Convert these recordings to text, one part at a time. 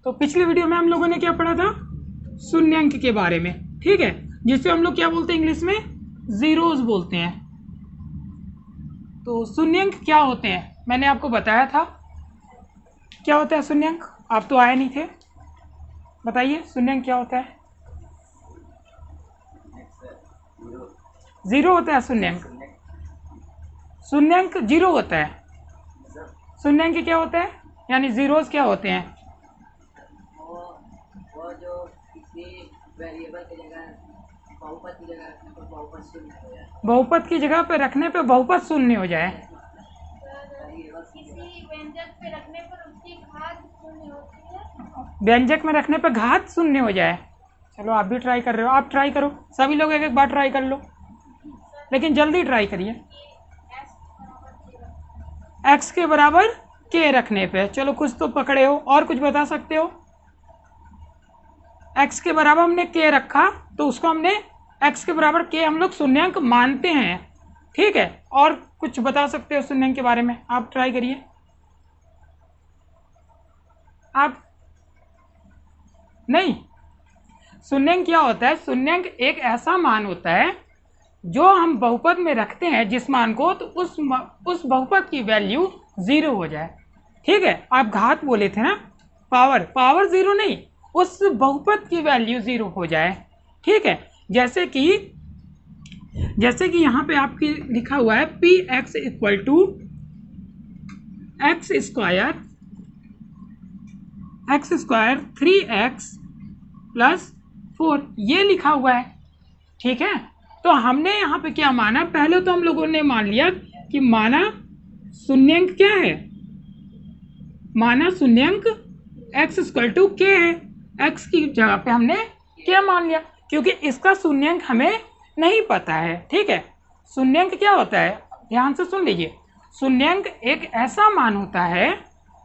तो पिछले वीडियो में हम लोगों ने क्या पढ़ा था, शून्यांक के बारे में, ठीक है, जिसे हम लोग क्या बोलते हैं इंग्लिश में, जीरोस बोलते हैं। तो शून्यांक क्या होते हैं मैंने आपको बताया था, क्या होता है शून्यांक, आप तो आए नहीं थे, बताइए शून्यांक क्या होता है। जीरो होता है शून्यांक, शून्यांक जीरो होता है। शून्यांक क्या होता है, यानी जीरोस क्या होते हैं, वो जो किसी वेरिएबल की जगह बहुपद की जगह रखने पर बहुपद शून्य हो जाए। बहुपद की जगह पे रखने पे बहुपद शून्य हो जाए। किसी व्यंजक पे रखने पर उसकी घात शून्य होती है। व्यंजक में रखने पे घात शून्य हो जाए। चलो आप भी ट्राई कर रहे हो, आप ट्राई करो, सभी लोग एक एक बार ट्राई कर लो, लेकिन जल्दी ट्राई करिए। x के बराबर k रखने पे, चलो कुछ तो पकड़े हो, और कुछ बता सकते हो। x के बराबर हमने k रखा तो उसको हमने x के बराबर k हम लोग शून्यांक मानते हैं, ठीक है। और कुछ बता सकते हो शून्यांक के बारे में, आप ट्राई करिए। आप नहीं, शून्यांक क्या होता है, शून्यांक एक ऐसा मान होता है जो हम बहुपद में रखते हैं जिस मान को, तो उस बहुपद की वैल्यू जीरो हो जाए, ठीक है। आप घात बोले थे ना, पावर जीरो नहीं, उस बहुपद की वैल्यू जीरो हो जाए, ठीक है। जैसे कि यहाँ पे आपकी लिखा हुआ है p x equal to x square 3x plus 4, ये लिखा हुआ है, ठीक है। तो हमने यहाँ पे क्या माना, पहले तो हम लोगों ने मान लिया कि माना शून्यांक क्या है, माना शून्यांक x इक्वल टू k है, x की जगह पे हमने क्या मान लिया, क्योंकि इसका शून्यांक हमें नहीं पता है, ठीक है। शून्यांक क्या होता है, ध्यान से सुन लीजिए, शून्यांक एक ऐसा मान होता है,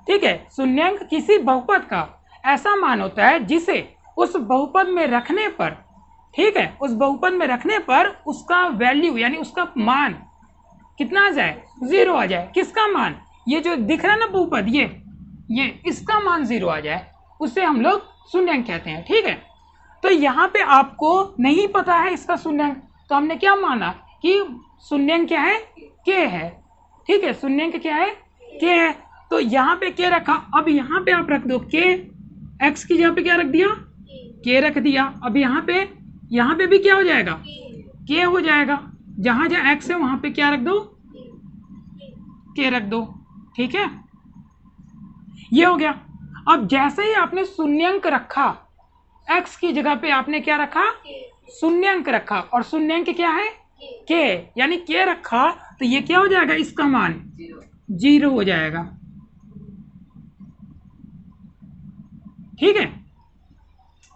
ठीक है, शून्यांक किसी बहुपद का ऐसा मान होता है जिसे उस बहुपद में रखने पर, ठीक है, उस बहुपद में रखने पर उसका वैल्यू यानी उसका मान कितना आ जाए, जीरो आ जाए। किसका मान, ये जो दिख रहा है ना बहुपद, ये इसका मान जीरो आ जाए, उसे हम लोग शून्यांक कहते हैं, ठीक है। तो यहाँ पे आपको नहीं पता है इसका शून्यांक, तो हमने क्या माना कि शून्यांक क्या है, k है, ठीक है, शून्यांक क्या है, k है। तो यहाँ पे k रखा, अब यहाँ पे आप रख दो k, x की जगह पे क्या रख दिया, k रख दिया। अब यहाँ पे भी क्या हो जाएगा, k हो जाएगा, जहाँ जहाँ x है वहाँ पे क्या रख दो, k रख दो, ठीक है, ये हो गया। अब जैसे ही आपने शून्यांक रखा, x की जगह पे आपने क्या रखा, शून्यांक रखा, और शून्यांक क्या है, k, यानी k रखा, तो ये क्या हो जाएगा, इसका मान जीरो हो जाएगा, ठीक है।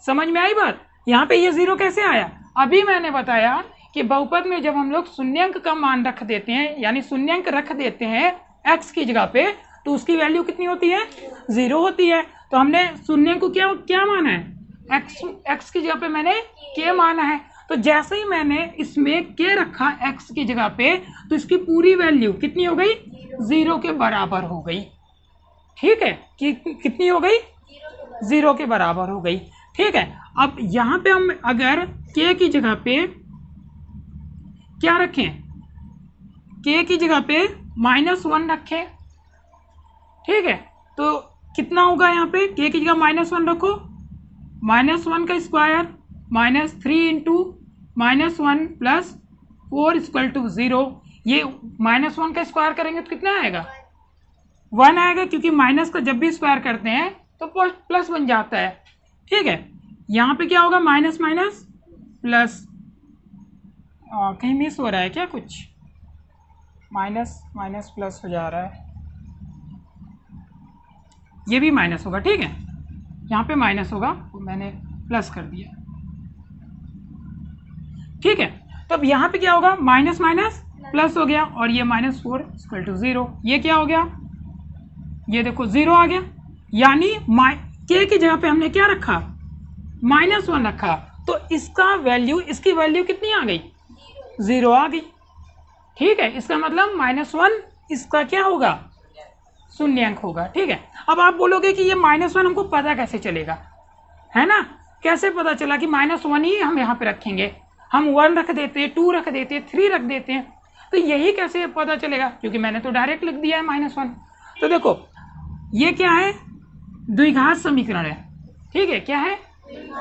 समझ में आई बात, यहाँ पे ये जीरो कैसे आया, अभी मैंने बताया कि बहुपद में जब हम लोग शून्यांक का मान रख देते हैं, यानी शून्यांक रख देते हैं x की जगह पे, तो उसकी वैल्यू कितनी होती है, जीरो होती है। तो हमने शून्यांक को क्या माना है, x की जगह पे मैंने k माना है। तो जैसे ही मैंने इसमें k रखा x की जगह पे, तो इसकी पूरी वैल्यू कितनी हो गई, जीरो के बराबर हो गई, ठीक है, कि कितनी हो गई, जीरो के बराबर हो गई, ठीक है। अब यहाँ पे हम अगर k की जगह पे क्या रखें, k की जगह पे -1 रखें, ठीक है, तो कितना होगा, यहाँ पे k की जगह -1 रखो, -1 का square -3 into -1 plus 4 equal to 0, ये -1 का स्क्वायर करेंगे तो कितना आएगा, 1 आएगा, क्योंकि माइनस का जब भी स्क्वायर करते हैं तो प्लस बन जाता है, ठीक है। यहाँ पे क्या होगा, माइनस माइनस प्लस, कहीं मिस हो रहा है क्या, कुछ माइनस माइनस प्लस हो जा रहा है, ये भी माइनस होगा, ठीक है, यहाँ पे माइनस होगा तो मैंने प्लस कर दिया, ठीक है। तो अब यहाँ पे क्या होगा, माइनस माइनस प्लस हो गया, और ये -4 इक्वल टू 0, ये क्या हो गया, ये देखो 0 आ गया, यानी k की जगह पे हमने क्या रखा, -1 रखा, तो इसका वैल्यू, इसकी वैल्यू कितनी आ गई, 0 आ गई, ठीक है। इसका मतलब -1 इसका क्या होगा, शून्यांक होगा। ठीक है, अब आप बोलोगे कि ये -1 हमको पता कैसे चलेगा, है ना, कैसे पता चला कि -1 ही हम यहाँ पे रखेंगे, हम 1 रख देते हैं, 2 रख देते हैं, 3 रख देते हैं, तो यही कैसे पता चलेगा, क्योंकि मैंने तो डायरेक्ट लिख दिया है -1। तो देखो ये क्या है, द्विघात समीकरण है। ठीक है, क्या है,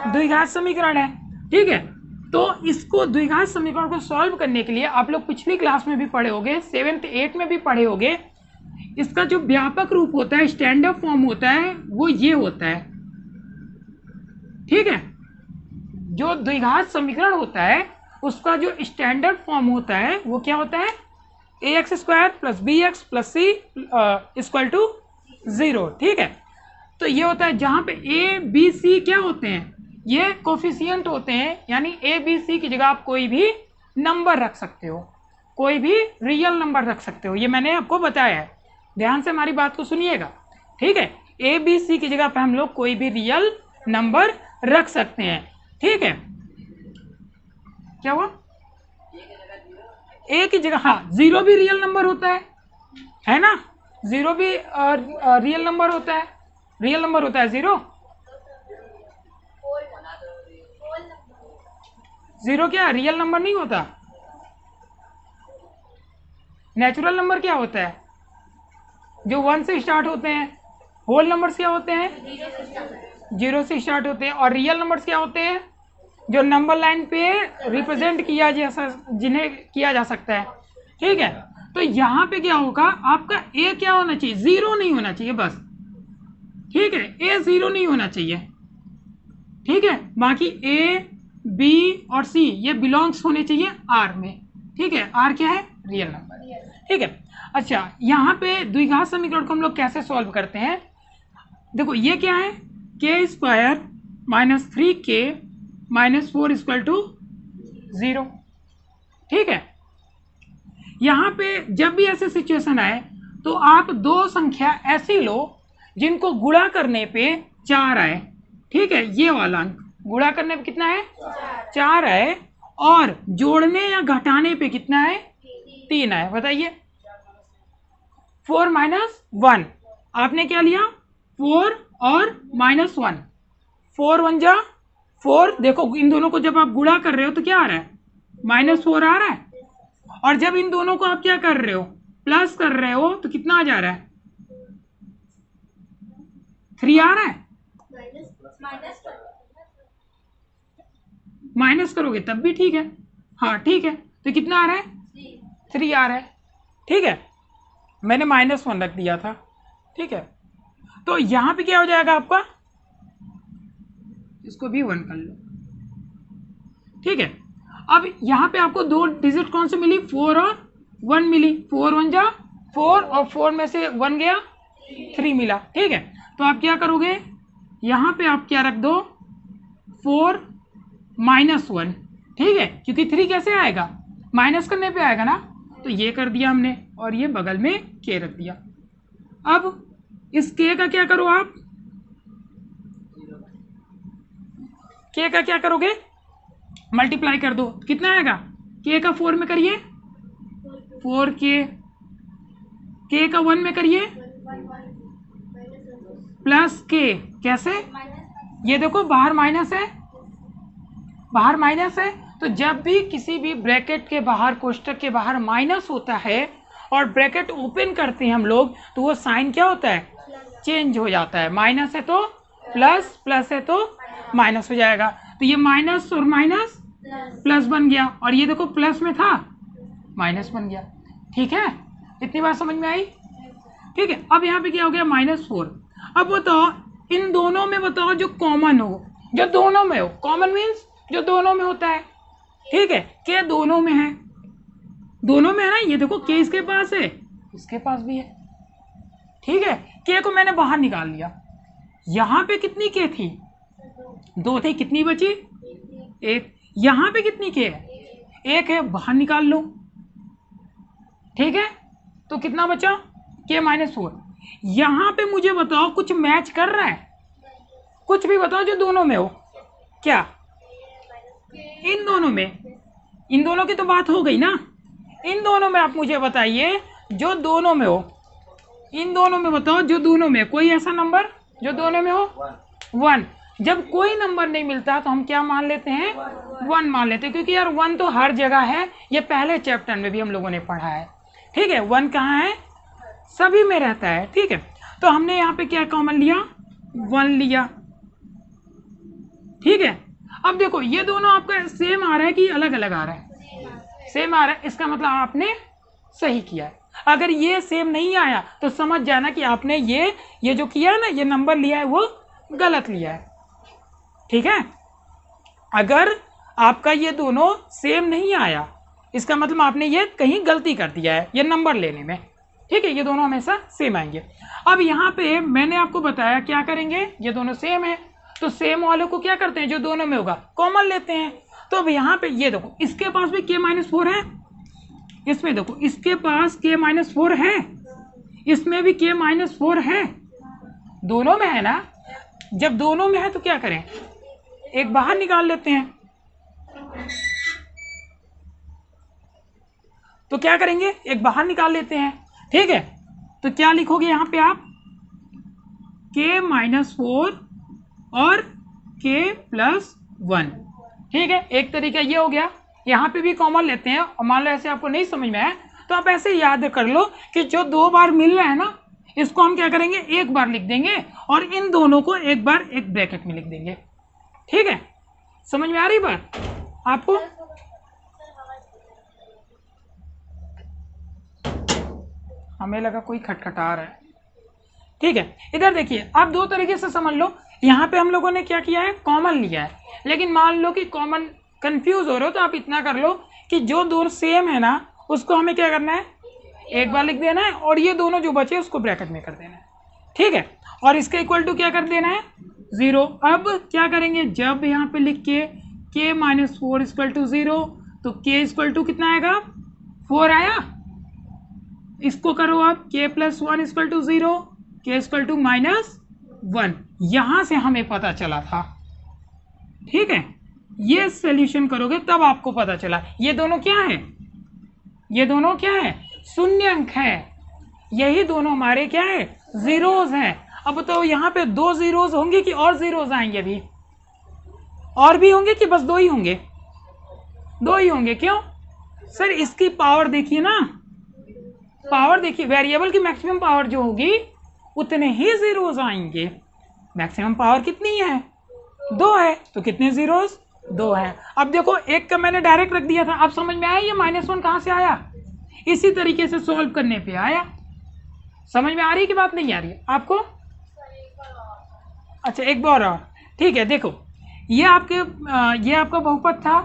द्विघात समीकरण है। ठीक है, तो इसको द्विघात समीकरण को सॉल्व करने के लिए आप लोग पिछली क्लास में भी पढ़े होंगे, 7th 8th में भी पढ़े होंगे, इसका जो व्यापक रूप होता है, स्टैंडर्ड फॉर्म होता है, वो ये होता है। ठीक है, जो द्विघात समीकरण होता है उसका जो स्टैंडर्ड फॉर्म होता है वो क्या होता है, ax² + bx + c = 0। ठीक है, तो ये होता है जहां पे a b c क्या होते हैं, ये कोफिशिएंट होते हैं, यानी a b c की जगह आप कोई भी नंबर रख सकते हो, कोई भी रियल नंबर रख सकते हो, ये मैंने आपको बताया है, ध्यान से हमारी बात को सुनिएगा। ठीक है, a b c की जगह पे हम लोग कोई भी रियल नंबर रख सकते हैं। ठीक है, क्या हुआ, a की जगह, हाँ 0 भी रियल नंबर होता है ना, 0 भी रियल नंबर होता है, रियल नंबर होता है 0। 0 क्या रियल नंबर नहीं होता, नेचुरल नंबर क्या होता है, जो 1 से स्टार्ट होते हैं। होल नंबर्स क्या होते हैं, 0 से स्टार्ट होते हैं। और रियल नंबर्स क्या होते हैं, जो नंबर लाइन पे रिप्रेजेंट किया जिन्हें किया जा सकता है। ठीक है, तो यहाँ पे क्या होगा, आपका ए क्या होना चाहिए, 0 नहीं होना चाहिए बस। ठीक है, ए 0 नहीं होना चाहिए। ठीक है, बाकी ए बी और सी ये बिलोंग्स होने चाहिए आर में। ठीक है, आर क्या है, रियल नंबर। ठीक है, अच्छा यहाँ पे द्विघात समीकरण को हम लोग कैसे सॉल्व करते हैं, देखो ये क्या है, k² - 3k - 4 = 0। ठीक है, यहाँ पे जब भी ऐसे सिचुएशन आए तो आप दो संख्या ऐसी लो जिनको गुणा करने पे 4 आए। ठीक है, ये वाला अंक गुणा करने पे कितना है, 4 आए, और जोड़ने या घटाने पे कितना है, 3 आए। बताइए, 4 - 1 आपने क्या लिया, 4 और -1, 4 1 जा 4। देखो इन दोनों को जब आप गुणा कर रहे हो तो क्या आ रहा है, -4 आ रहा है, और जब इन दोनों को आप क्या कर रहे हो, प्लस कर रहे हो, तो कितना आ जा रहा है, 3 आ रहा है। माइनस करोगे तब भी ठीक है, हाँ ठीक है, तो कितना आ रहा है, 3 आ रहा है। ठीक है, मैंने -1 रख दिया था। ठीक है, तो यहां पे क्या हो जाएगा आपका, इसको भी 1 कर लो। ठीक है, अब यहां पे आपको 2 डिजिट कौन से मिली, 4 और 1 मिली, 4 1 जा 4, और 4 में से 1 गया 3 मिला। ठीक है, तो आप क्या करोगे, यहां पे आप क्या रख दो, 4 -1। ठीक है, क्योंकि 3 कैसे आएगा, माइनस करने पे आएगा ना, तो ये कर दिया हमने, और ये बगल में k रख दिया। अब इस k का क्या करो, आप k का क्या करोगे, मल्टीप्लाई कर दो, कितना आएगा, k का 4 में करिए 4k, k का 1 में करिए प्लस k। कैसे, ये देखो बाहर माइनस है, बाहर माइनस है, तो जब भी किसी भी ब्रैकेट के बाहर, कोष्टक के बाहर माइनस होता है और ब्रैकेट ओपन करते हैं हम लोग, तो वो साइन क्या होता है, चेंज हो जाता है, माइनस है तो प्लस, प्लस है तो माइनस हो जाएगा। तो ये माइनस और माइनस प्लस बन गया, और ये देखो प्लस में था माइनस बन गया। ठीक है, इतनी बात समझ में आई। ठीक है, अब यहाँ पे क्या हो गया, -4। अब बताओ इन दोनों में, बताओ जो कॉमन हो, जो दोनों में हो, कॉमन मीन्स जो दोनों में होता है। ठीक है, के दोनों में है, दोनों में है ना, ये देखो के इसके पास है, इसके पास भी है। ठीक है, के को मैंने बाहर निकाल लिया, यहां पे कितनी के थी, 2 थी, कितनी बची, 1। यहां पे कितनी के है, 1 है, बाहर निकाल लो। ठीक है, तो कितना बचा, के -4। यहां पे मुझे बताओ कुछ मैच कर रहा है, कुछ भी बताओ जो दोनों में हो, क्या, इन दोनों में, इन दोनों की तो बात हो गई ना, इन दोनों में आप मुझे बताइए जो दोनों में हो, इन दोनों में बताओ, जो दोनों में कोई ऐसा नंबर जो दोनों में हो 1। जब कोई नंबर नहीं मिलता तो हम क्या मान लेते हैं? 1 मान लेते हैं, क्योंकि यार 1 तो हर जगह है, ये पहले चैप्टर में भी हम लोगों ने पढ़ा है। ठीक है, 1 कहाँ है? सभी में रहता है। ठीक है, तो हमने यहाँ पे क्या कॉमन लिया? 1 लिया। ठीक है, अब देखो ये दोनों आपका सेम आ रहा है कि अलग अलग आ रहा है? सेम आ रहा है, इसका मतलब आपने सही किया है। अगर ये सेम नहीं आया तो समझ जाना कि आपने ये जो किया है ना, ये नंबर लिया है वो गलत लिया है। ठीक है, अगर आपका ये दोनों सेम नहीं आया इसका मतलब आपने ये कहीं गलती कर दिया है ये नंबर लेने में। ठीक है, ये दोनों हमेशा सेम आएंगे। अब यहाँ पे मैंने आपको बताया क्या करेंगे, ये दोनों सेम है तो सेम वालों को क्या करते हैं, जो दोनों में होगा कॉमन लेते हैं। तो अब यहाँ पे ये देखो, इसके पास भी k-4 है, इसमें देखो इसके पास k-4 है, इसमें भी k-4 है, दोनों में है ना। जब दोनों में है तो क्या करें, एक बाहर निकाल लेते हैं। तो क्या करेंगे, एक बाहर निकाल लेते हैं। ठीक है, तो क्या लिखोगे यहाँ पे आप, k-4 और k+1। ठीक है, एक तरीका ये हो गया। यहाँ पे भी कॉमन लेते हैं, और मान लो ऐसे आपको नहीं समझ में आया तो आप ऐसे याद कर लो कि जो 2 बार मिल रहा है ना, इसको हम क्या करेंगे, एक बार लिख देंगे और इन दोनों को एक बार एक ब्रैकेट में लिख देंगे। ठीक है, समझ में आ रही बात आपको? हमें लगा कोई खटखटा रहा है। ठीक है, इधर देखिए, आप 2 तरीके से समझ लो। यहाँ पे हम लोगों ने क्या किया है, कॉमन लिया है, लेकिन मान लो कि कॉमन कंफ्यूज हो रहे हो तो आप इतना कर लो कि जो दोनों सेम है ना उसको हमें क्या करना है, एक बार लिख देना है, और ये दोनों जो बचे उसको ब्रैकेट में कर देना है। ठीक है, और इसका इक्वल टू क्या कर देना है, 0। अब क्या करेंगे, जब यहाँ पे लिख के k-4 = 0 तो k = कितना आएगा, 4 आया। इसको करो आप, k+1 = 0, k = -1। यहां से हमें पता चला था। ठीक है, ये सॉल्यूशन करोगे तब आपको पता चला ये दोनों क्या है, ये दोनों क्या है, शून्य अंक है। यही दोनों हमारे क्या है, जीरोज हैं। अब तो यहाँ पे 2 जीरोज होंगे कि और जीरोज आएंगे भी, और भी होंगे कि बस 2 ही होंगे? 2 ही होंगे। क्यों सर, इसकी पावर देखिए ना, पावर देखिए, वेरिएबल की मैक्सिमम पावर जो होगी उतने ही जीरोज आएंगे। मैक्सिमम पावर कितनी है, 2 है, तो कितने जीरोज, 2 है। अब देखो एक का मैंने डायरेक्ट रख दिया था, अब समझ में आया ये -1 कहाँ से आया, इसी तरीके से सॉल्व करने पे आया। समझ में आ रही है कि बात नहीं आ रही है आपको? अच्छा, एक बार और। ठीक है, देखो ये आपका बहुपद था।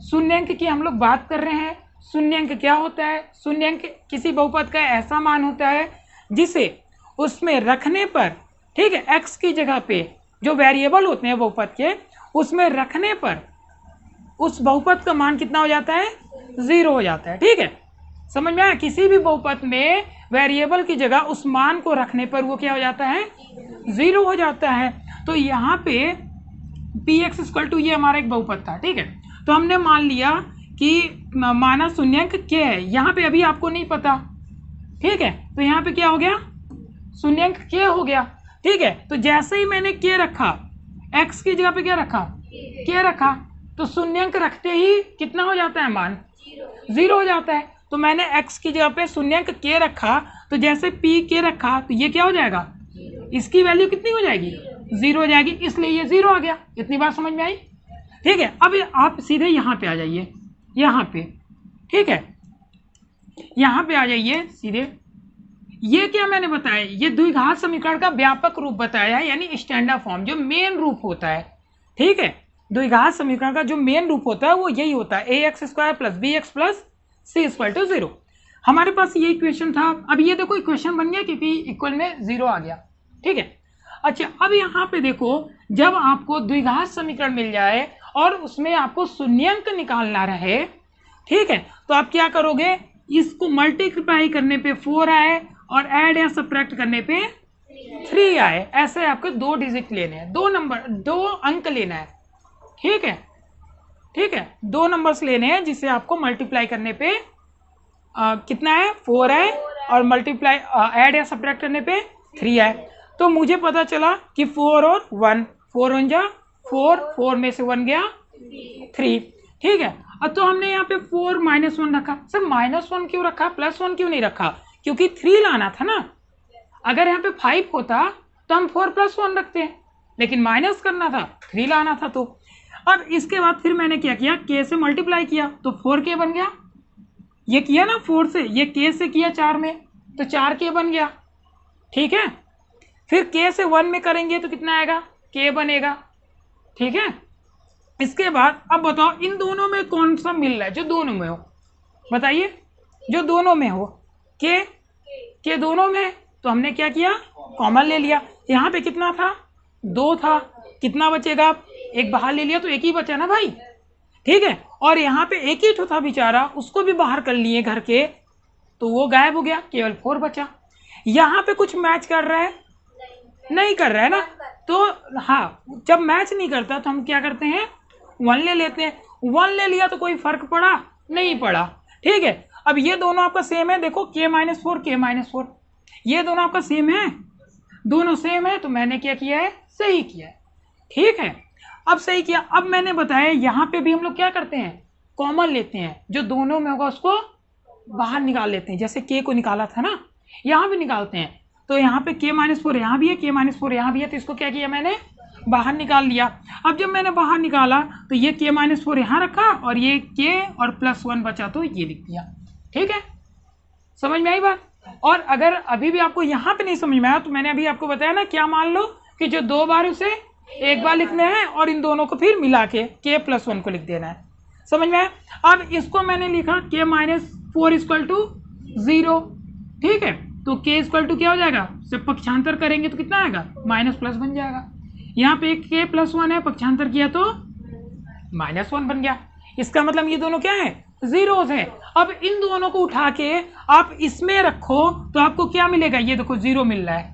शून्यंक की हम लोग बात कर रहे हैं। शून्यंक क्या होता है, शून्यंक किसी बहुपद का ऐसा मान होता है जिसे उसमें रखने पर, ठीक है, x की जगह पे जो वेरिएबल होते हैं बहुपद के, उसमें रखने पर उस बहुपद का मान कितना हो जाता है, 0 हो जाता है। ठीक है, समझ में आया? किसी भी बहुपद में वेरिएबल की जगह उस मान को रखने पर वो क्या हो जाता है, 0 हो जाता है। तो यहाँ पे px = ये हमारा एक बहुपद था। ठीक है, तो हमने मान लिया कि माना शून्यंक k है। यहाँ पे अभी आपको नहीं पता, ठीक है, तो यहाँ पे क्या हो गया, शून्यंक k हो गया। ठीक है, तो जैसे ही मैंने k रखा, x की जगह पे क्या रखा, k रखा, तो शून्यंक रखते ही कितना हो जाता है, मान 0 हो जाता है। तो मैंने x की जगह पे शून्यंक k रखा, तो जैसे pk रखा तो ये क्या हो जाएगा, इसकी वैल्यू कितनी हो जाएगी, 0 हो जाएगी, इसलिए ये 0 आ गया। इतनी बात समझ में आई? ठीक है, अब आप सीधे यहाँ पे आ जाइए, यहाँ पे, ठीक है, यहाँ पे आ जाइए सीधे। ये क्या मैंने बताया, ये द्विघात समीकरण का व्यापक रूप बताया है, यानी स्टैंडर्ड फॉर्म, जो मेन रूप होता है। ठीक है, द्विघात समीकरण का जो मेन रूप होता है वो यही होता है, ax² + bx + c = 0। हमारे पास ये इक्वेशन था। अब ये देखो इक्वेशन बन गया क्योंकि इक्वल में 0 आ गया। ठीक है, अच्छा, अब यहाँ पे देखो, जब आपको द्विघात समीकरण मिल जाए और उसमें आपको शून्यंक निकालना रहे, ठीक है, तो आप क्या करोगे, इसको मल्टीप्लाई करने पे 4 आए और ऐड या सब्ट्रैक्ट करने पे 3 आए, ऐसे आपको 2 डिजिट लेने हैं, 2 अंक लेना है। ठीक है, ठीक है, 2 नंबर्स लेने हैं जिसे आपको मल्टीप्लाई करने पे कितना है, 4 है और मल्टीप्लाई ऐड या सब्ट्रैक्ट करने पे 3 आए। तो मुझे पता चला कि 4 और 1, 4 1 जा 4, 4 में से 1 गया 3, ठीक है। अब तो हमने यहाँ पे 4 -1 रखा। सर -1 क्यों रखा, +1 क्यों नहीं रखा? क्योंकि 3 लाना था ना। अगर यहाँ पे 5 होता तो हम 4 + 1 रखते हैं, लेकिन माइनस करना था, 3 लाना था। तो अब इसके बाद फिर मैंने क्या किया, k से मल्टीप्लाई किया तो 4k बन गया। ये किया ना 4 से, ये k से किया 4 में तो 4k बन गया, ठीक है। फिर k से 1 में करेंगे तो कितना आएगा, k बनेगा, ठीक है। इसके बाद अब बताओ इन दोनों में कौन सा मिल रहा है, जो दोनों में हो, बताइए, जो दोनों में हो, के दोनों में। तो हमने क्या किया, कॉमन ले लिया। यहाँ पे कितना था, 2 था, कितना बचेगा, 1 बाहर ले लिया तो 1 ही बचा ना भाई, ठीक है। और यहाँ पे 1 ही था बेचारा, उसको भी बाहर कर लिए घर के, तो वो गायब हो गया, केवल 4 बचा। यहाँ पे कुछ मैच कर रहा है, नहीं कर रहा है ना। तो हाँ, जब मैच नहीं करता तो हम क्या करते हैं, 1 ले लेते हैं। 1 ले लिया तो कोई फर्क पड़ा, नहीं पड़ा, ठीक है। अब ये दोनों आपका सेम है, देखो k - 4 k - 4, ये दोनों आपका सेम है, दोनों सेम है, तो मैंने क्या किया है, सही किया है, ठीक है। अब सही किया। अब मैंने बताया यहाँ पे भी हम लोग क्या करते हैं, कॉमन लेते हैं, जो दोनों में होगा उसको बाहर निकाल लेते हैं। जैसे k को निकाला था ना, यहाँ भी निकालते हैं। तो यहाँ पे k - 4 यहाँ भी है, k - 4 यहाँ भी है, तो इसको क्या किया मैंने, बाहर निकाल लिया। अब जब मैंने बाहर निकाला तो ये k - 4 यहाँ रखा और ये k और +1 बचा तो ये लिख दिया, ठीक है। समझ में आई बात? और अगर अभी भी आपको यहाँ पे नहीं समझ में आया तो मैंने अभी आपको बताया ना, क्या मान लो कि जो 2 बार उसे 1 बार लिखना है और इन दोनों को फिर मिला के k + 1 को लिख देना है। समझ में आया? अब इसको मैंने लिखा k - 4 = 0, ठीक है। तो k = क्या हो जाएगा, जब पक्षांतर करेंगे तो कितना आएगा, -+ बन जाएगा। यहाँ पे k + 1 है, पक्षांतर किया तो -1 बन गया। इसका मतलब ये दोनों क्या है, जीरोस हैं। अब इन दोनों को उठा के आप इसमें रखो तो आपको क्या मिलेगा, ये देखो 0 मिल रहा है,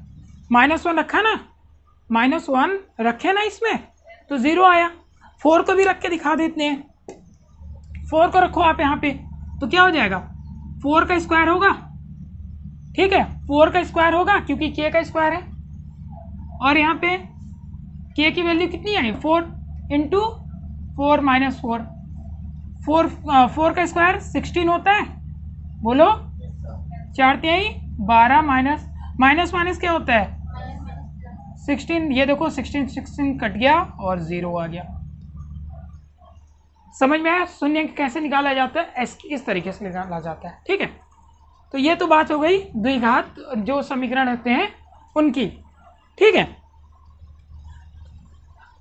-1 रखा ना, -1 रखे ना इसमें तो 0 आया। 4 को भी रख के दिखा देते हैं, 4 को रखो आप यहाँ पे तो क्या हो जाएगा, 4 का स्क्वायर होगा, ठीक है, 4 का स्क्वायर होगा क्योंकि k का स्क्वायर है। और यहाँ पे k की वैल्यू कितनी आई, 4 × 4 - 4, 4 का स्क्वायर 16 होता है, बोलो 4 तिहाई 12 माइनस क्या होता है 16, ये देखो 16 कट गया और 0 आ गया। समझ में आया शून्यंक कैसे निकाला जाता है, इस तरीके से निकाला जाता है, ठीक है। तो ये तो बात हो गई द्विघात जो समीकरण होते हैं उनकी, ठीक है।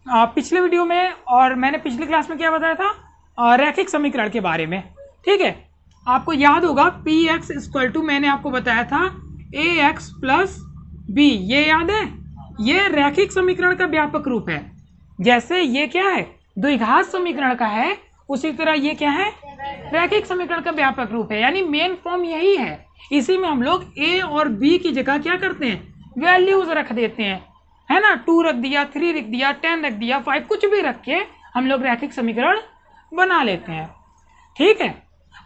पिछले वीडियो में और मैंने पिछली क्लास में क्या बताया था, रैखिक समीकरण के बारे में, ठीक है। आपको याद होगा px = मैंने आपको बताया था ax + b, ये याद है, ये रैखिक समीकरण का व्यापक रूप है। जैसे ये क्या है, द्विघात समीकरण का है, उसी तरह ये क्या है, रैखिक समीकरण का व्यापक रूप है, यानी मेन फॉर्म यही है। इसी में हम लोग a और b की जगह क्या करते हैं, वैल्यूज रख देते हैं, है ना, 2 रख दिया, 3 रख दिया, 10 रख दिया, 5, कुछ भी रख के हम लोग रैखिक समीकरण बना लेते हैं, ठीक है।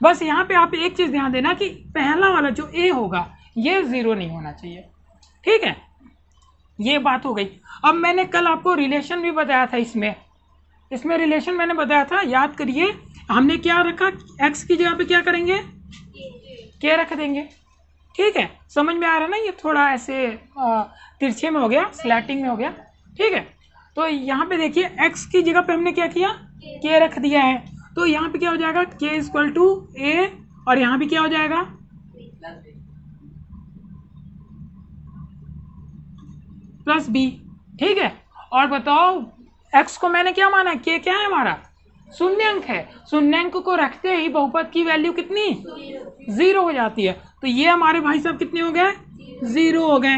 बस यहाँ पे आप एक चीज ध्यान देना कि पहला वाला जो a होगा ये 0 नहीं होना चाहिए, ठीक है। ये बात हो गई। अब मैंने कल आपको रिलेशन भी बताया था, इसमें रिलेशन मैंने बताया था, याद करिए। हमने क्या रखा, x की जगह पे क्या करेंगे, k रख देंगे, ठीक है। समझ में आ रहा है ना, ये थोड़ा ऐसे तिरछे में हो गया, स्लैटिंग में हो गया, ठीक है। तो यहाँ पे देखिए x की जगह पे हमने क्या किया, k रख दिया है, तो यहाँ पे क्या हो जाएगा, k = a, और यहाँ भी क्या हो जाएगा +b, ठीक है। और बताओ x को मैंने क्या माना, k क्या है हमारा, शून्यंक है, शून्यंक को रखते ही बहुपद की वैल्यू कितनी, 0 हो जाती है। तो ये हमारे भाई साहब कितने हो गए, 0 हो गए,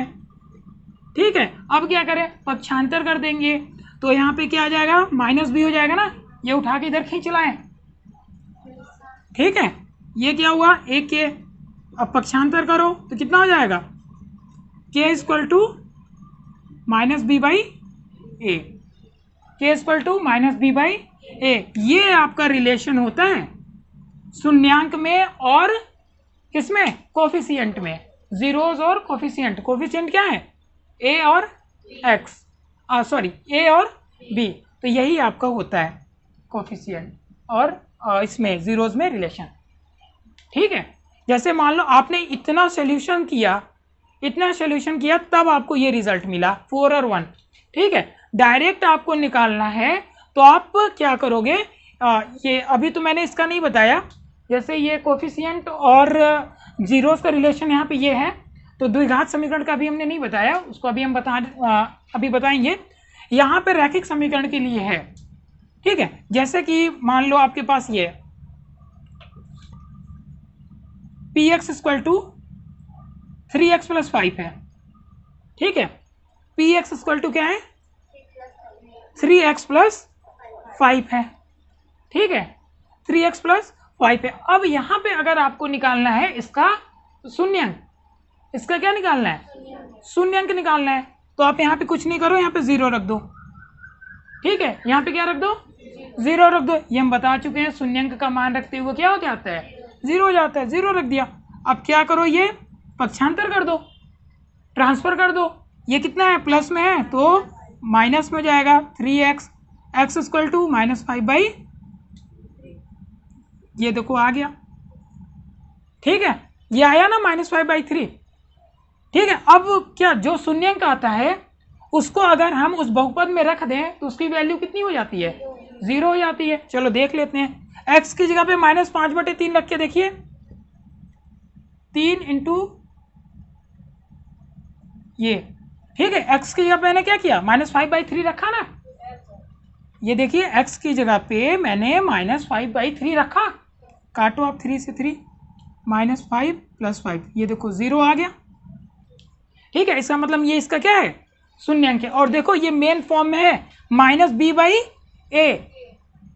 ठीक है। अब क्या करें, पक्षांतर कर देंगे, तो यहाँ पे क्या आ जाएगा, -b हो जाएगा ना, ये उठा के इधर खींच लाएं, ठीक है। ये क्या हुआ, एक k, अब पक्षांतर करो तो कितना हो जाएगा, k = -b/a, k = -b/a। ये आपका रिलेशन होता है शून्यांक में और किसमें, कोफिशिएंट में, जीरोज और कोफिशिएंट। कोफिशिएंट क्या है? ए और एक्स, सॉरी ए और बी, तो यही आपका होता है कोफिशिएंट और इसमें जीरोज में रिलेशन। ठीक है, जैसे मान लो आपने इतना सोल्यूशन किया तब आपको ये रिजल्ट मिला 4 और 1। ठीक है, डायरेक्ट आपको निकालना है तो आप क्या करोगे, ये अभी तो मैंने इसका नहीं बताया, जैसे ये कोफिशिएंट और जीरोस का रिलेशन यहाँ पे ये है, तो द्विघात समीकरण का भी हमने नहीं बताया, उसको अभी हम अभी बताएंगे। यहाँ पे रैखिक समीकरण के लिए है। ठीक है, जैसे कि मान लो आपके पास ये px equal to 3x plus 5 है। ठीक है, px इक्वल टू क्या है? 3x प्लस 5 है। ठीक है, 3x प्लस 5 है। अब यहाँ पे अगर आपको निकालना है इसका शून्यंक, इसका क्या निकालना है? शून्यंक निकालना है, तो आप यहाँ पे कुछ नहीं करो, यहाँ पे 0 रख दो। ठीक है, यहाँ पे क्या रख दो? 0 रख दो। ये हम बता चुके हैं, शून्यंक का मान रखते हुए क्या हो जाता है? 0 हो जाता है। 0 रख दिया। अब क्या करो, ये पक्षांतर कर दो, ट्रांसफर कर दो। ये कितना है? प्लस में है तो माइनस में हो जाएगा 3x, x इक्वल टू -5/, ये देखो आ गया। ठीक है, ये आया ना -5/3। ठीक है, अब क्या जो शून्यंक आता है उसको अगर हम उस बहुपद में रख दें तो उसकी वैल्यू कितनी हो जाती है? 0 हो जाती है। चलो देख लेते हैं। x की जगह पे -5/3 रख के देखिए, 3 इंटू ये। ठीक है, x की जगह पे मैंने क्या किया? -5/3 रखा ना। ये देखिए, x की जगह पे मैंने -5/3 रखा। काटो आप 3 से 3, -5 + 5, ये देखो 0 आ गया। ठीक है, इसका मतलब ये इसका क्या है? शून्यंक है। और देखो ये मेन फॉर्म में है -b/a।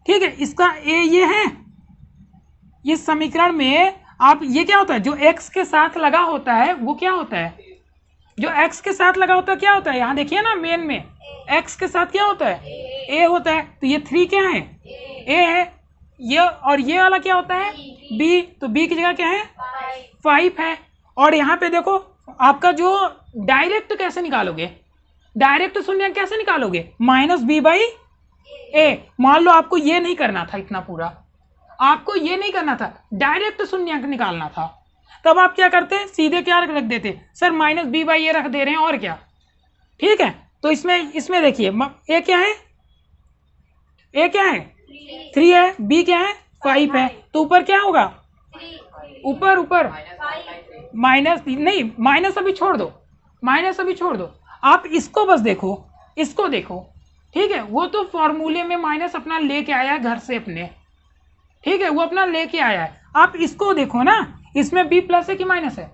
ठीक है, इसका a ये है। इस समीकरण में आप ये क्या होता है, जो x के साथ लगा होता है वो क्या होता है? जो x के साथ लगा होता है क्या होता है? यहाँ देखिए ना, मेन में x के साथ क्या होता है? a होता है। तो ये 3 क्या है? a है। ये और ये वाला क्या होता है? b। तो b की जगह क्या है? 5 है। और यहाँ पे देखो आपका जो डायरेक्ट कैसे निकालोगे, डायरेक्ट शून्यंक कैसे निकालोगे? -b/a। मान लो आपको ये नहीं करना था, इतना पूरा आपको ये नहीं करना था, डायरेक्ट शून्यंक निकालना था, तब आप क्या करते? सीधे क्या रख देते? सर -b/a रख दे रहे हैं और क्या। ठीक है, तो इसमें देखिए a क्या है? a क्या है? 3 है। b क्या है? 5 है। तो ऊपर क्या होगा? ऊपर माइनस नहीं, माइनस अभी छोड़ दो, माइनस अभी छोड़ दो। आप इसको बस देखो, इसको देखो। ठीक है, वो तो फॉर्मूले में माइनस अपना लेके आया है घर से अपने। ठीक है, वो अपना लेके आया है। आप इसको देखो ना, इसमें b प्लस है कि माइनस है?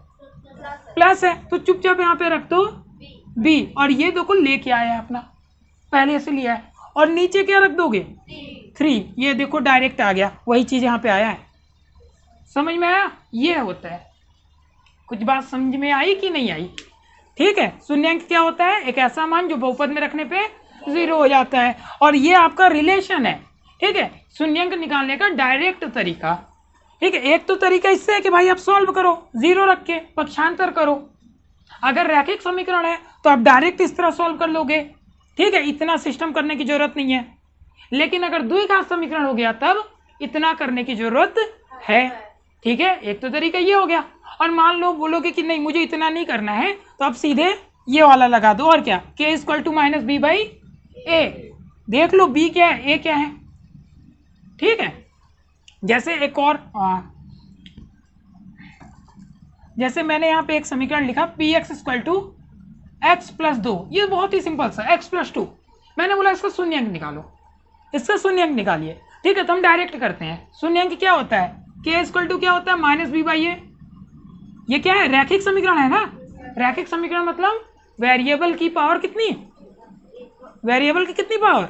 प्लस है। तो चुपचाप यहाँ पे रख दो b, और ये देखो लेके आया है अपना, पहले से लिया है। और नीचे क्या रख दोगे? 3। ये देखो डायरेक्ट आ गया, वही चीज यहाँ पे आया है। समझ में आया? ये होता है। कुछ बात समझ में आई कि नहीं आई? ठीक है, शून्यंक क्या होता है? एक ऐसा मान जो बहुपद में रखने पे 0 हो जाता है। और ये आपका रिलेशन है। ठीक है, शून्यंक निकालने का डायरेक्ट तरीका। ठीक है, एक तो तरीका इससे है कि भाई आप सॉल्व करो, 0 रख के पक्षांतर करो। अगर रैखिक समीकरण है तो आप डायरेक्ट इस तरह सॉल्व कर लोगे। ठीक है, इतना सिस्टम करने की जरूरत नहीं है। लेकिन अगर द्विघात समीकरण हो गया तब इतना करने की जरूरत है। ठीक है, एक तो तरीका ये हो गया। और मान लो बोलोगे कि नहीं मुझे इतना नहीं करना है, तो आप सीधे ये वाला लगा दो। और क्या? k equal to -b/a। देख लो b क्या है, a क्या है। ठीक है, जैसे एक और जैसे मैंने यहाँ पे एक समीकरण लिखा px इक्वल टू x + 2। ये बहुत ही सिंपल सा, x + 2। मैंने बोला इसका शून्यंक निकालो, इसका शून्यंक निकालिए। ठीक है, तो हम डायरेक्ट करते हैं। शून्यंक क्या होता है? k इक्वल टू क्या होता है? -b/a। ये क्या है? रैखिक समीकरण है ना। रैखिक समीकरण मतलब वेरिएबल की पावर कितनी? वेरिएबल की कितनी पावर?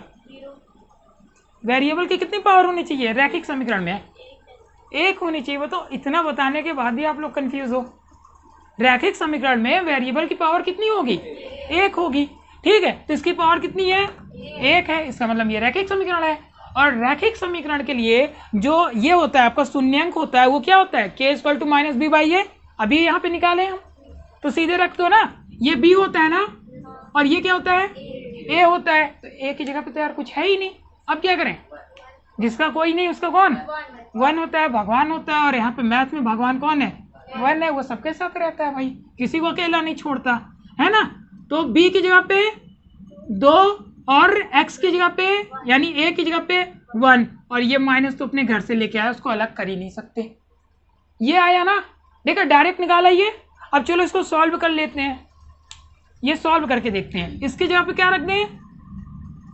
वेरिएबल की कितनी पावर होनी चाहिए रैखिक समीकरण में? 1 होनी चाहिए। वो तो इतना बताने के बाद भी आप लोग कंफ्यूज हो। रैखिक समीकरण में वेरिएबल की पावर कितनी होगी? 1 होगी। ठीक है, तो इसकी पावर कितनी है? 1 है। इसका मतलब ये रैखिक समीकरण है। और रैखिक समीकरण के लिए जो ये होता है आपका शून्यंक होता है वो क्या होता है? k equal to -b/a। अभी यहाँ पे निकाले हम, तो सीधे रख दो ना, ये बी होता है ना, और ये क्या होता है, ए होता है। तो ए की जगह पे तो यार कुछ है ही नहीं। अब क्या करें, जिसका कोई नहीं उसका कौन, वन होता है, भगवान होता है। और यहाँ पे मैथ में भगवान कौन है, वन है, वो सबके साथ रहता है भाई, किसी को अकेला नहीं छोड़ता है ना। तो बी की जगह पे 2 और एक्स की जगह पे यानी ए की जगह पे 1, और ये माइनस तो अपने घर से लेके आया, उसको अलग कर ही नहीं सकते। ये आया ना, देखा डायरेक्ट निकाला ये। अब चलो इसको सॉल्व कर लेते हैं, ये सॉल्व करके देखते हैं। इसकी जगह पे क्या रख दें,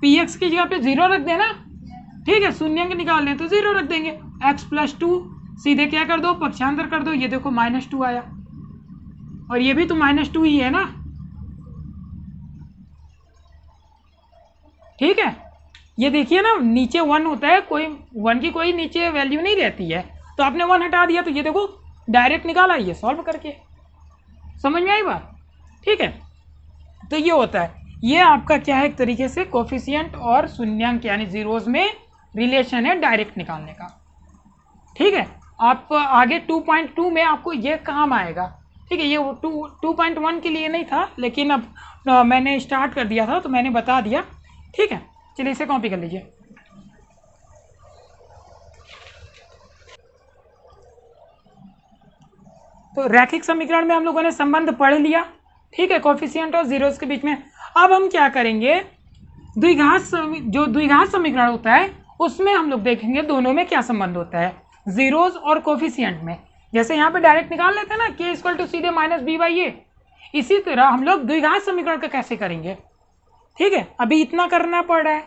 पी एक्स की जगह पे 0 रख दें ना, ठीक है, शून्यंक निकालने तो 0 रख देंगे। x + 2 सीधे क्या कर दो, पक्षांतर कर दो, ये देखो -2 आया, और ये भी तो -2 ही है ना, ठीक है। ये देखिए ना, नीचे 1 होता है, कोई 1 की कोई नीचे वैल्यू नहीं रहती है, तो आपने 1 हटा दिया, तो ये देखो डायरेक्ट निकाला ये सॉल्व करके। समझ में आई बात, ठीक है। तो ये होता है, ये आपका क्या है, एक तरीके से कोफिशिएंट और शून्यंक यानी जीरोज में रिलेशन है डायरेक्ट निकालने का, ठीक है। आप आगे 2.2 में आपको ये काम आएगा, ठीक है। ये 2.1 के लिए नहीं था, लेकिन अब मैंने स्टार्ट कर दिया था तो मैंने बता दिया, ठीक है। चलिए इसे कॉपी कर लीजिए। तो रैखिक समीकरण में हम लोगों ने संबंध पढ़ लिया, ठीक है, कोफिशिएंट और जीरोस के बीच में। अब हम क्या करेंगे, जो द्विघात समीकरण होता है उसमें हम लोग देखेंगे दोनों में क्या संबंध होता है, जीरोस और कोफिशिएंट में। जैसे यहाँ पे डायरेक्ट निकाल लेते हैं ना, k = सीधे -b/a, इसी तरह हम लोग द्विघात समीकरण का कैसे करेंगे, ठीक है। अभी इतना करना पड़ रहा है,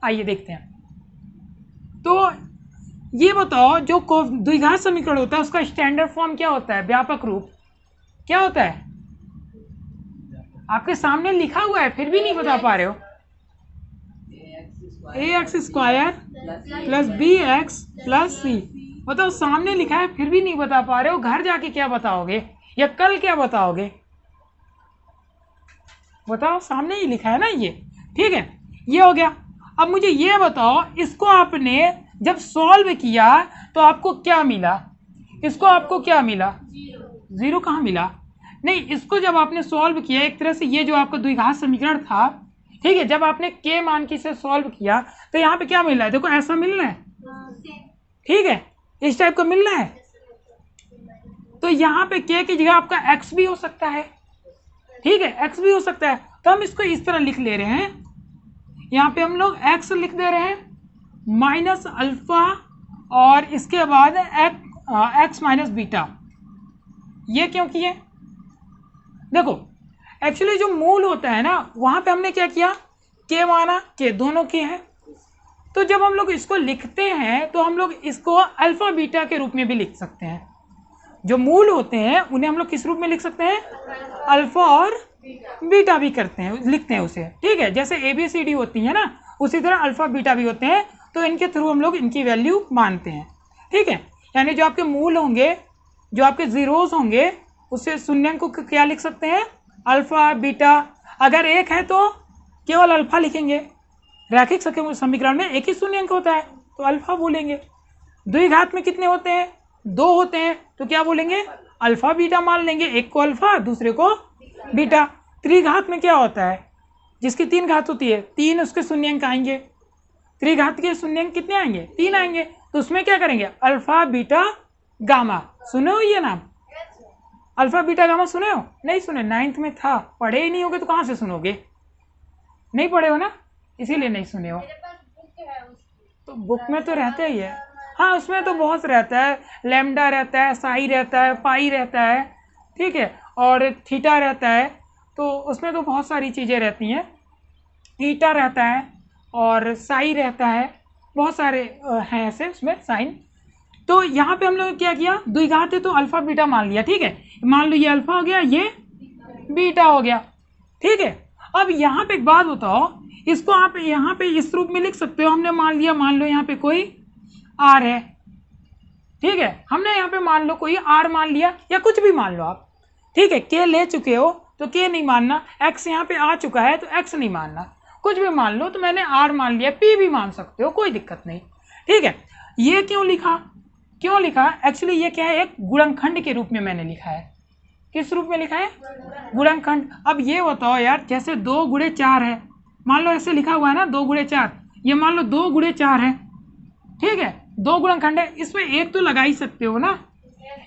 आइए देखते हैं। तो ये बताओ, जो द्विघात समीकरण होता है उसका स्टैंडर्ड फॉर्म क्या होता है, व्यापक रूप क्या होता है, आपके सामने लिखा हुआ है फिर भी नहीं बता पा रहे हो। ax² + bx + c, बताओ सामने लिखा है फिर भी नहीं बता पा रहे हो, घर जाके क्या बताओगे या कल क्या बताओगे, बताओ, सामने ही लिखा है ना ये, ठीक है। ये हो गया। अब मुझे ये बताओ, इसको आपने जब सॉल्व किया तो आपको क्या मिला, इसको आपको क्या मिला, 0 कहाँ मिला, नहीं, इसको जब आपने सॉल्व किया एक तरह से, ये जो आपका द्विघात समीकरण था, ठीक है, जब आपने k मान की से सॉल्व किया तो यहाँ पे क्या मिल रहा है, देखो ऐसा मिल रहा है, ठीक है, इस टाइप का मिल रहा है। तो यहाँ पे k की जगह आपका x भी हो सकता है, ठीक है, x भी हो सकता है। तो हम इसको इस तरह लिख ले रहे हैं, यहाँ पे हम लोग x लिख दे रहे हैं -α, और इसके बाद x - बीटा। ये क्यों किए, देखो एक्चुअली जो मूल होता है ना, वहाँ पे हमने क्या किया, k माना, k दोनों के हैं। तो जब हम लोग इसको लिखते हैं तो हम लोग इसको अल्फा बीटा के रूप में भी लिख सकते हैं। जो मूल होते हैं उन्हें हम लोग किस रूप में लिख सकते हैं, अल्फा और बीटा भी करते हैं, लिखते हैं उसे, ठीक है। जैसे ABCD होती है ना, उसी तरह अल्फा बीटा भी होते हैं, तो इनके थ्रू हम लोग इनकी वैल्यू मानते हैं, ठीक है। यानी जो आपके मूल होंगे, जो आपके जीरोस होंगे, उससे शून्यंक को क्या लिख सकते हैं, अल्फा बीटा। अगर एक है तो केवल अल्फा लिखेंगे, रैखिक समीकरण में एक ही शून्यंक होता है तो अल्फा बोलेंगे। द्विघात में कितने होते हैं, 2 होते हैं, तो क्या बोलेंगे, अल्फा बीटा मान लेंगे, एक को अल्फा दूसरे को बीटा। त्रिघात में क्या होता है, जिसकी 3 घात होती है, 3 उसके शून्यंक आएंगे, त्रिघात के शून्यंक कितने आएंगे, 3 आएंगे, तो उसमें क्या करेंगे, अल्फा बीटा गामा। सुने हो ये नाम, अल्फा बीटा गामा सुने हो, नहीं सुने, 9th में था, पढ़े ही नहीं होगे तो कहाँ से सुनोगे, नहीं पढ़े हो ना, इसीलिए नहीं सुने हो। तो बुक में तो रहता ही है, हाँ उसमें तो बहुत रहता है, लैम्डा रहता है, साई रहता है, पाई रहता है, ठीक है, और थीटा रहता है, तो उसमें तो बहुत सारी चीज़ें रहती हैं, ईटा रहता है और साई रहता है, बहुत सारे हैं ऐसे उसमें साइन। तो यहाँ पे हम लोग क्या किया, द्विघात है तो अल्फा बीटा मान लिया, ठीक है, मान लो ये अल्फा हो गया, ये बीटा हो गया, ठीक है। अब यहाँ पे एक बात बताओ, इसको आप यहाँ पे इस रूप में लिख सकते हो, हमने मान लिया, मान लो यहाँ पे कोई आर है, ठीक है, हमने यहाँ पे मान लो कोई आर मान लिया, या कुछ भी मान लो आप, ठीक है, के ले चुके हो तो के नहीं मानना, एक्स यहाँ पे आ चुका है तो एक्स नहीं मानना, कुछ भी मान लो, तो मैंने आर मान लिया, पी भी मान सकते हो, कोई दिक्कत नहीं, ठीक है। ये क्यों लिखा, एक्चुअली ये क्या है, एक गुणनखंड के रूप में मैंने लिखा है, किस रूप में लिखा है? गुणनखंड। अब ये बताओ यार, जैसे 2 गुणे 4 है, मान लो ऐसे लिखा हुआ है ना 2 गुणे 4, ये मान लो 2 गुणे 4 है, ठीक है, 2 गुणनखंड है, इसमें एक तो लगा ही सकते हो ना,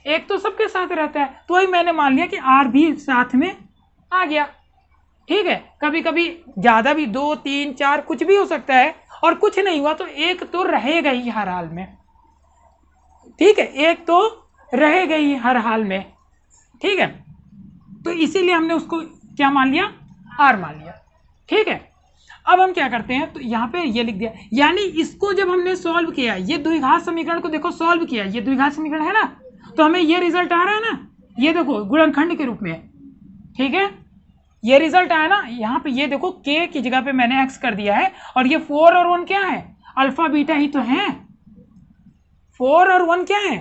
एक तो सबके साथ रहता है, तो वही मैंने मान लिया कि R भी साथ में आ गया, ठीक है। कभी कभी ज़्यादा भी 2 3 4 कुछ भी हो सकता है, और कुछ नहीं हुआ तो एक तो रहेगा ही हर हाल में, ठीक है, एक तो रहेगा ही हर हाल में, ठीक है। तो इसीलिए हमने उसको क्या मान लिया? R मान लिया, ठीक है। अब हम क्या करते हैं, तो यहाँ पे ये लिख दिया, यानी इसको जब हमने सॉल्व किया, ये द्विघात समीकरण को देखो सॉल्व किया, ये द्विघात समीकरण है ना, तो हमें ये रिजल्ट आ रहा है ना, ये देखो गुणनखंड के रूप में, ठीक है, ये रिजल्ट आया ना। यहाँ पे ये देखो k की जगह पे मैंने x कर दिया है, और ये 4 और 1 क्या है? अल्फा बीटा ही तो है, 4 और 1 क्या है?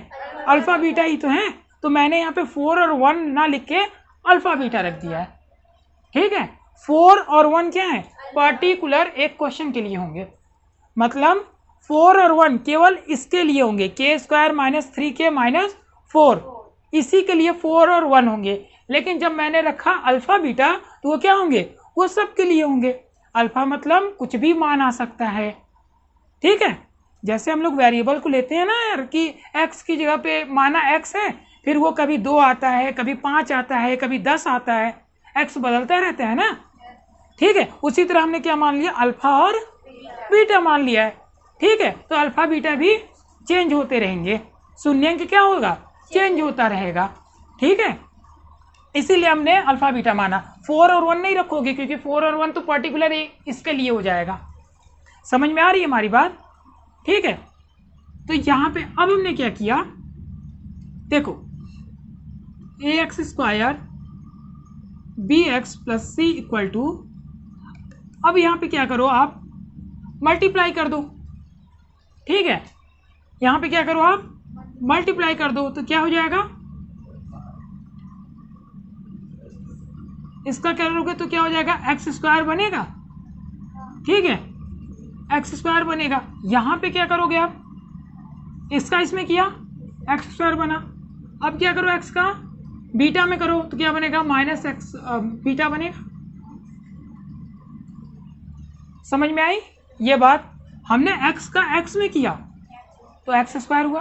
अल्फा बीटा ही तो है, तो मैंने यहाँ पे 4 और 1 ना लिख के अल्फा बीटा रख दिया है, ठीक है। 4 और 1 क्या है? पर्टिकुलर एक क्वेश्चन के लिए होंगे, मतलब 4 और 1 केवल इसके लिए होंगे, k² - 3k - 4, इसी के लिए 4 और 1 होंगे। लेकिन जब मैंने रखा अल्फा बीटा, तो वो क्या होंगे? वो सब के लिए होंगे। अल्फा मतलब कुछ भी मान आ सकता है, ठीक है। जैसे हम लोग वेरिएबल को लेते हैं ना यार, कि x की जगह पे माना x है, फिर वो कभी 2 आता है, कभी 5 आता है, कभी 10 आता है, x बदलता रहता है ना, ठीक है। उसी तरह हमने क्या मान लिया? अल्फा और बीटा मान लिया है, ठीक है। तो अल्फा बीटा भी चेंज होते रहेंगे, शून्यांक क्या होगा? चेंज होता रहेगा, ठीक है। इसीलिए हमने अल्फा बीटा माना। 4 और 1 नहीं रखोगे, क्योंकि 4 और 1 तो पर्टिकुलर इसके लिए हो जाएगा। समझ में आ रही है हमारी बात? ठीक है। तो यहाँ पे अब हमने क्या किया, देखो ax² bx + c = अब यहाँ पे क्या करो आप, मल्टीप्लाई कर दो, ठीक है। यहाँ पे क्या करो आप, मल्टीप्लाई कर दो, तो क्या हो जाएगा? इसका क्या करोगे तो क्या हो जाएगा? x² बनेगा, ठीक है, x² बनेगा। यहाँ पे क्या करोगे आप, इसका इसमें किया, x² बना। अब क्या करो, x का बीटा में करो, तो क्या बनेगा? -x बीटा बनेगा। समझ में आई ये बात? हमने x का x में किया तो x² हुआ,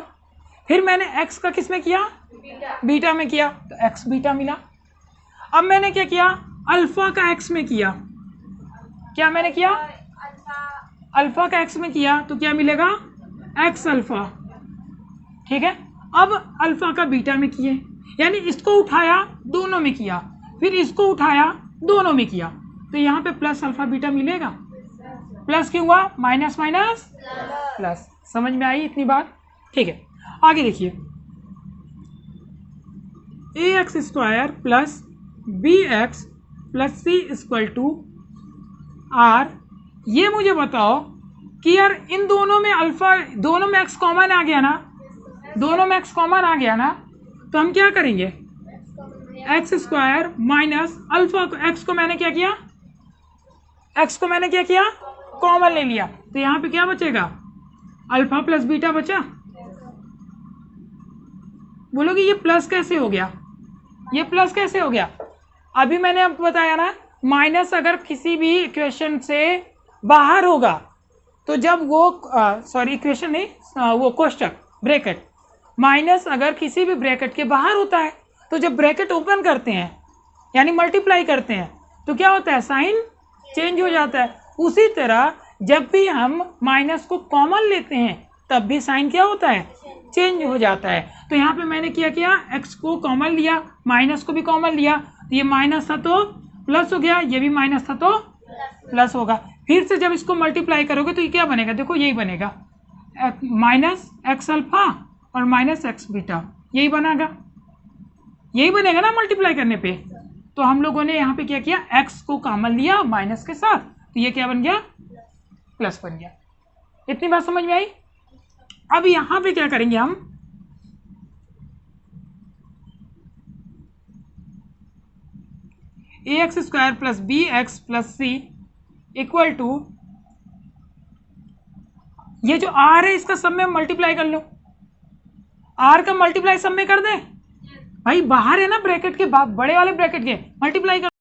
फिर मैंने x का किस में किया? बीटा में किया, तो x बीटा मिला। अब मैंने क्या किया, अल्फा का x में किया, क्या मैंने किया? अल्फा का x में किया, तो क्या मिलेगा? x अल्फा, ठीक है। अब अल्फा का बीटा में किए, यानी इसको उठाया दोनों में किया, फिर इसको उठाया दोनों में किया, तो यहाँ पे प्लस अल्फा बीटा मिलेगा। प्लस क्यों हुआ? Minus minus plus. समझ में आई इतनी बात? ठीक है, आगे देखिए, ax² + bx + c = r। ये मुझे बताओ कि यार इन दोनों में अल्फा, दोनों में x कॉमन आ गया ना, दोनों में x कॉमन आ गया ना, तो हम क्या करेंगे? x² माइनस अल्फा को, x को मैंने क्या किया? x को मैंने क्या किया? कॉमन ले लिया, तो यहाँ पे क्या बचेगा? अल्फा प्लस बीटा बचा। बोलोगे ये प्लस कैसे हो गया? ये प्लस कैसे हो गया? अभी मैंने आपको बताया ना, माइनस अगर किसी भी इक्वेशन से बाहर होगा, तो जब वो सॉरी इक्वेशन नहीं, वो कोष्टक ब्रैकेट, माइनस अगर किसी भी ब्रैकेट के बाहर होता है, तो जब ब्रैकेट ओपन करते हैं यानी मल्टीप्लाई करते हैं, तो क्या होता है? साइन चेंज हो जाता है। उसी तरह जब भी हम माइनस को कॉमन लेते हैं, तब भी साइन क्या होता है? चेंज हो जाता है। तो यहाँ पे मैंने क्या किया, x को कॉमन लिया, माइनस को भी कॉमन लिया, तो ये माइनस था तो प्लस हो गया, ये भी माइनस था तो प्लस होगा। फिर से जब इसको मल्टीप्लाई करोगे तो ये क्या बनेगा? देखो यही बनेगा, -x अल्फा और -x बीटा, यही बनेगा, यही बनेगा ना मल्टीप्लाई करने पे। तो हम लोगों ने यहाँ पे क्या किया, x को कॉमन लिया माइनस के साथ, तो ये क्या बन गया? प्लस बन गया। इतनी बात समझ में आई? अब यहाँ पे क्या करेंगे हम, ax² + bx + c = ये जो r है इसका सब में मल्टीप्लाई कर लो, r का मल्टीप्लाई सब में कर दें, भाई बाहर है ना ब्रैकेट के, बड़े वाले ब्रैकेट के, मल्टीप्लाई कर